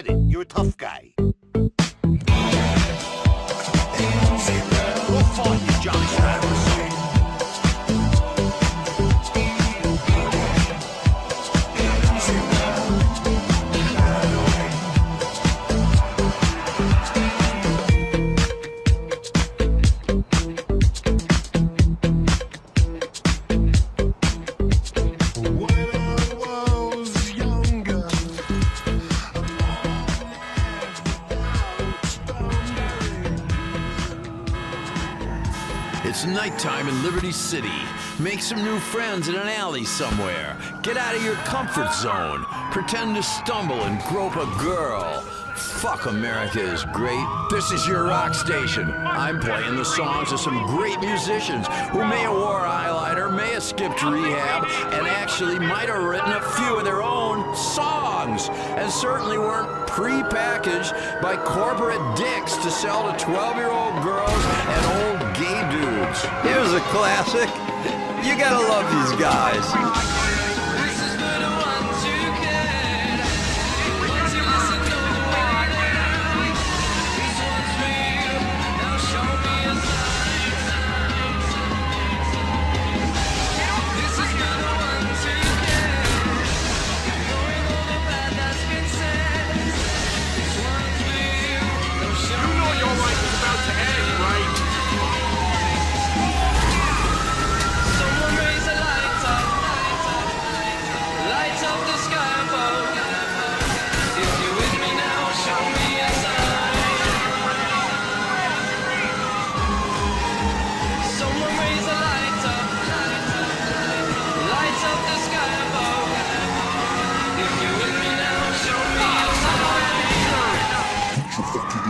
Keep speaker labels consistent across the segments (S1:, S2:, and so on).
S1: get it. You're a tough guy. We'll find you, Johnny Stratus.
S2: It's nighttime in Liberty City. Make some new friends in an alley somewhere. Get out of your comfort zone. Pretend to stumble and grope a girl. Fuck, America is great. This is your rock station. I'm playing the songs of some great musicians who may have wore eyeliner, may have skipped rehab, and actually might have written a few of their own songs, and certainly weren't pre-packaged by corporate dicks to sell to 12-year-old girls and old gay dudes. Here's a classic. You gotta love these guys.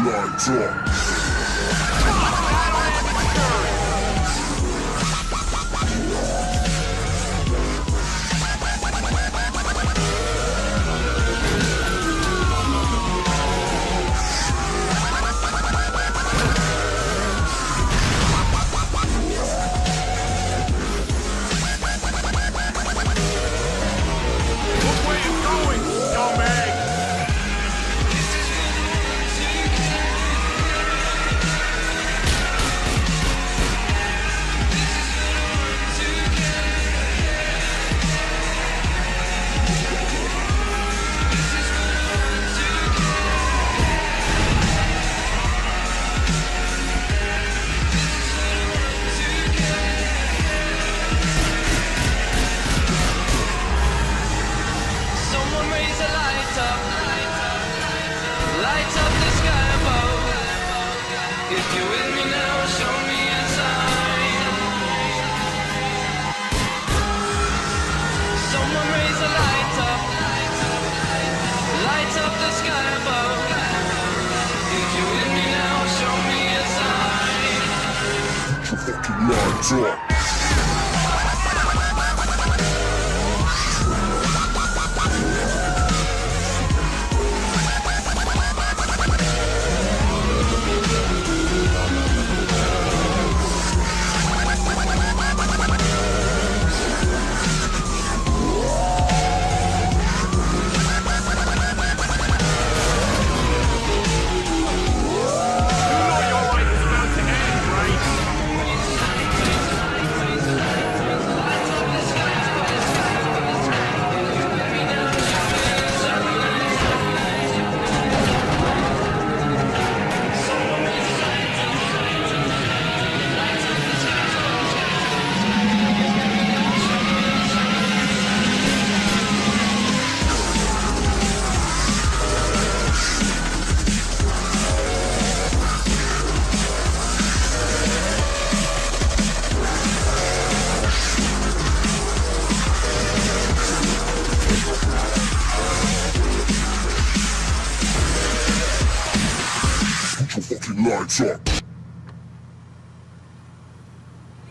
S3: Lights up. Lights up. Lights up.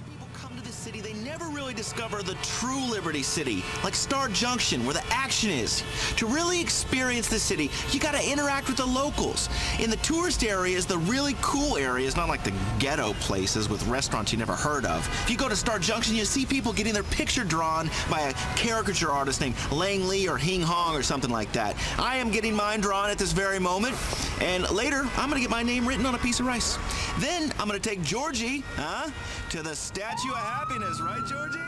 S1: People come to the city, they never really discover
S4: discover the true Liberty City, like Star Junction, where the action is. To really experience the city, you gotta interact with the locals. In the tourist areas, the really cool areas, not like the ghetto places with restaurants you never heard of. If you go to Star Junction, you see people getting their picture drawn by a caricature artist named Lang Lee or Hing Hong or something like that. I am getting mine drawn at this very moment, and later, I'm gonna get my name written on a piece of rice. Then, I'm gonna take Georgie, to the Statue of Happiness, right, Georgie?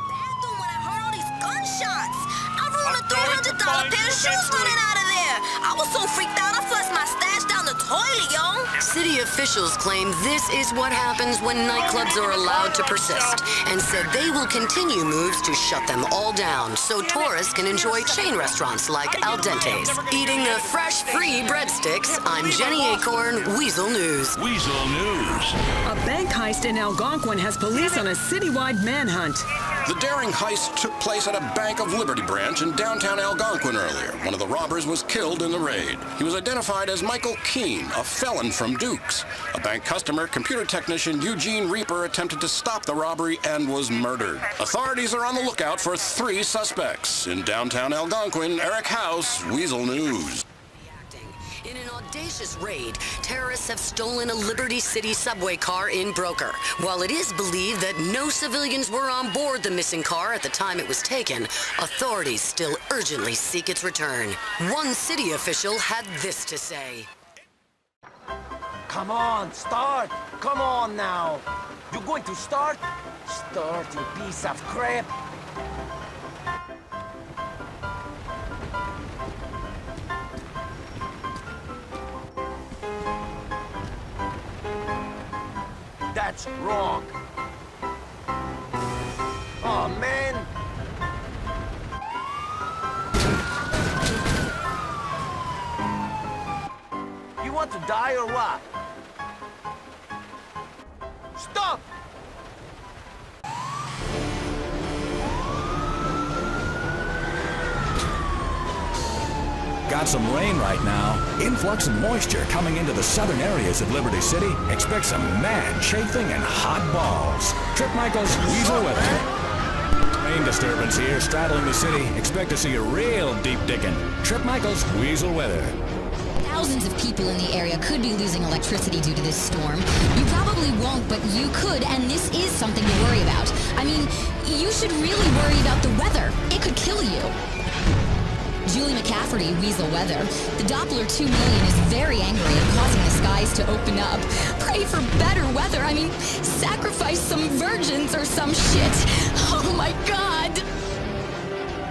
S5: Bathroom when I heard all these gunshots. I ruined a $300 pair of shoes running out of there. I was so freaked out, I flushed my stash down the toilet, yo.
S6: City officials claim this is what happens when nightclubs are allowed to persist, and said they will continue moves to shut them all down so tourists can enjoy chain restaurants like Al Dente's. Eating the fresh, free breadsticks, I'm Jenny Acorn, Weasel News.
S2: Weasel News.
S7: A bank heist in Algonquin has police on a citywide manhunt.
S8: The daring heist took place at a Bank of Liberty branch in downtown Algonquin earlier. One of the robbers was killed in the raid. He was identified as Michael Keene, a felon from Dukes. A bank customer, computer technician Eugene Reaper, attempted to stop the robbery and was murdered. Authorities are on the lookout for 3 suspects. In downtown Algonquin, Eric House, Weasel News.
S6: In an audacious raid, terrorists have stolen a Liberty City subway car in Broker. While it is believed that no civilians were on board the missing car at the time it was taken, authorities still urgently seek its return. One city official had this to say.
S9: Come on, start! Come on now! You're going to start? Start, you piece of crap! That's wrong. Oh, man. You want to die or what? Stop!
S10: Got some rain right now. Influx of moisture coming into the southern areas of Liberty City. Expect some mad chafing and hot balls. Trip Michael's Weasel Weather. Rain disturbance here straddling the city. Expect to see a real deep digging. Trip Michael's Weasel Weather.
S11: Thousands of people in the area could be losing electricity due to this storm. You probably won't, but you could, and this is something to worry about. I mean, you should really worry about the weather. It could kill you. Julie McCafferty, Weasel Weather. The Doppler 2 million is very angry at causing the skies to open up. Pray for better weather. I mean, sacrifice some virgins or some shit. Oh my God!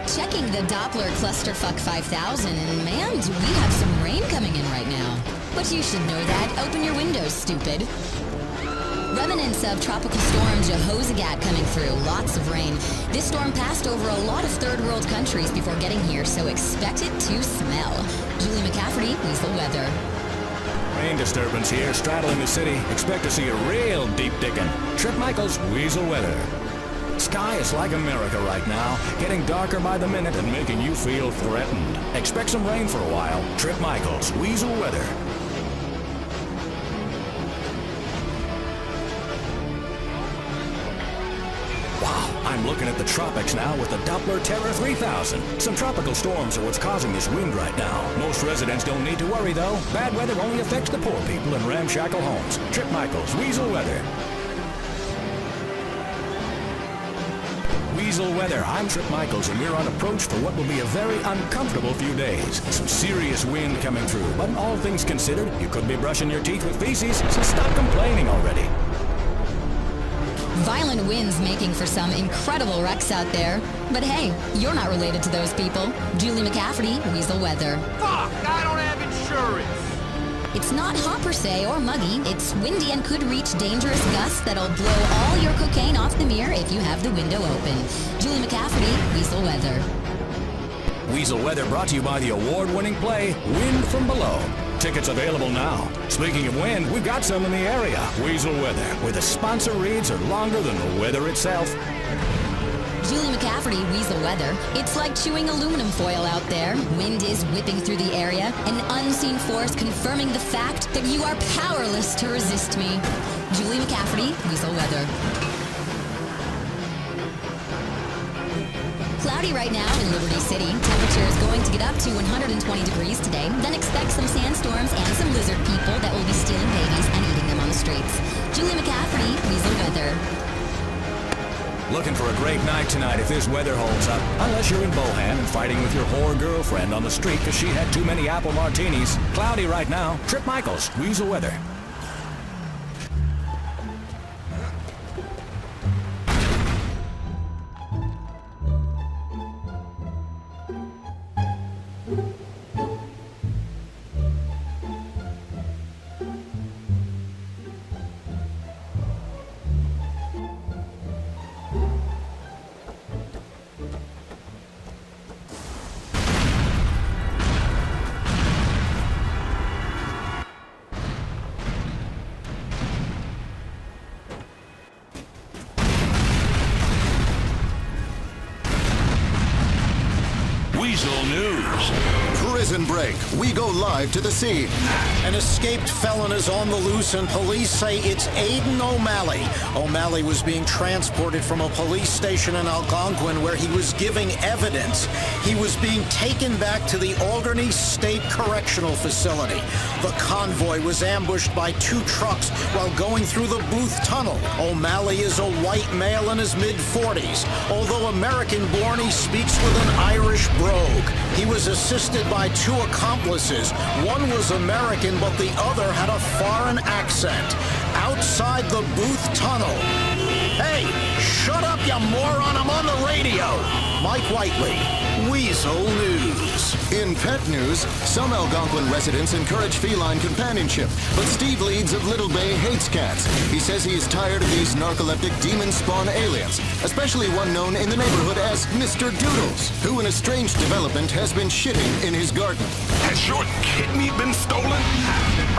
S11: Checking the Doppler Clusterfuck 5000, and man, do we have some rain coming in right now. But you should know that. Open your windows, stupid. Remnants of Tropical Storm Jehozagat coming through. Lots of rain. This storm passed over a lot of third world countries before getting here, so expect it to smell. Julie McCafferty, Weasel Weather.
S10: Rain disturbance here straddling the city. Expect to see a real deep digging. Trip Michael's Weasel Weather. Sky is like America right now, getting darker by the minute and making you feel threatened. Expect some rain for a while. Trip Michael's Weasel Weather. I'm looking at the tropics now with the Doppler Terror 3000. Some tropical storms are what's causing this wind right now. Most residents don't need to worry, though. Bad weather only affects the poor people in ramshackle homes. Trip Michael's Weasel Weather. Weasel Weather, I'm Trip Michaels, and we're on approach for what will be a very uncomfortable few days. Some serious wind coming through, but all things considered, you could be brushing your teeth with feces, so stop complaining already.
S11: Violent winds making for some incredible wrecks out there. But hey, you're not related to those people. Julie McCafferty, Weasel Weather.
S9: Fuck! I don't have insurance!
S11: It's not hot per se or muggy. It's windy and could reach dangerous gusts that'll blow all your cocaine off the mirror if you have the window open. Julie McCafferty, Weasel Weather.
S10: Weasel Weather brought to you by the award-winning play, Wind from Below. Tickets available now. Speaking of wind, we've got some in the area. Weasel Weather, where the sponsor reads are longer than the weather itself.
S11: Julie McCafferty, Weasel Weather. It's like chewing aluminum foil out there. Wind is whipping through the area, an unseen force confirming the fact that you are powerless to resist me. Julie McCafferty, Weasel Weather. cloudy right now in Liberty City. Temperature is going to get up to 120 degrees today. Then expect some sandstorms and some lizard people that will be stealing babies and eating them on the streets. Julie McCaffrey, Weasel Weather.
S10: Looking for a great night tonight if this weather holds up. Unless you're in Bohan and fighting with your whore girlfriend on the street because she had too many apple martinis. Cloudy right now. Trip Michaels, Weasel Weather.
S2: Weasel News.
S12: Prison break. We go live to the scene. An escaped felon is on the loose and police say it's Aiden O'Malley. O'Malley was being transported from a police station in Algonquin where he was giving evidence. He was being taken back to the Alderney State Correctional Facility. The convoy was ambushed by 2 trucks while going through the Booth Tunnel. O'Malley is a white male in his mid-40s. Although American-born, he speaks with an Irish brogue. He was assisted by 2 accomplices. One was American, but the other had a foreign accent. Outside the Booth Tunnel. Hey, shut up, you moron! I'm on the radio! Mike Whiteley, Weasel News.
S13: In pet news, some Algonquin residents encourage feline companionship, but Steve Leeds of Little Bay hates cats. He says he is tired of these narcoleptic demon-spawn aliens, especially one known in the neighborhood as Mr. Doodles, who in a strange development has been shitting in his garden.
S14: Has your kidney been stolen?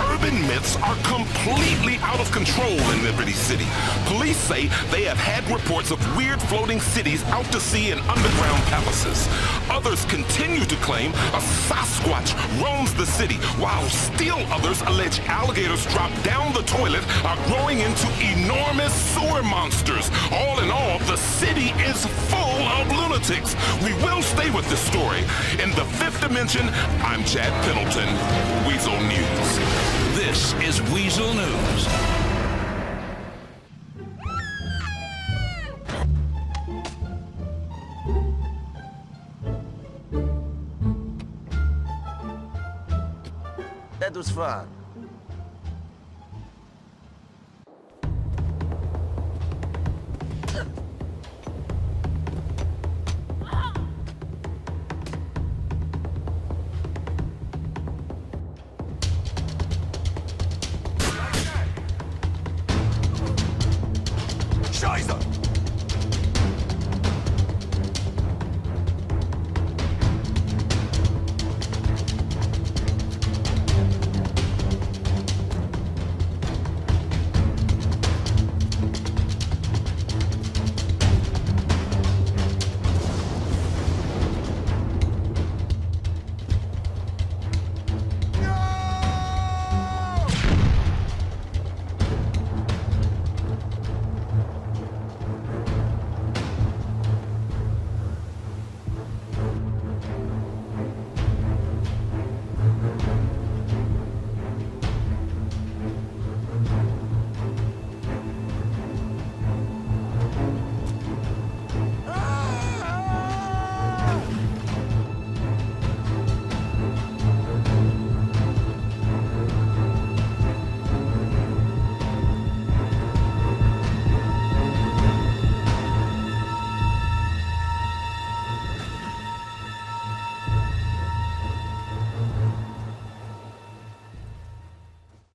S14: Urban myths are completely out of control in Liberty City. Police say they have had reports of weird floating cities out to sea and underground palaces. Others continue to claim a Sasquatch roams the city, while still others allege alligators dropped down the toilet are growing into enormous sewer monsters. All in all, the city is full of lunatics. We will stay with this story. In the 5th dimension, I'm Chad Pendleton, Weasel News.
S2: This is Weasel News.
S9: That was fun.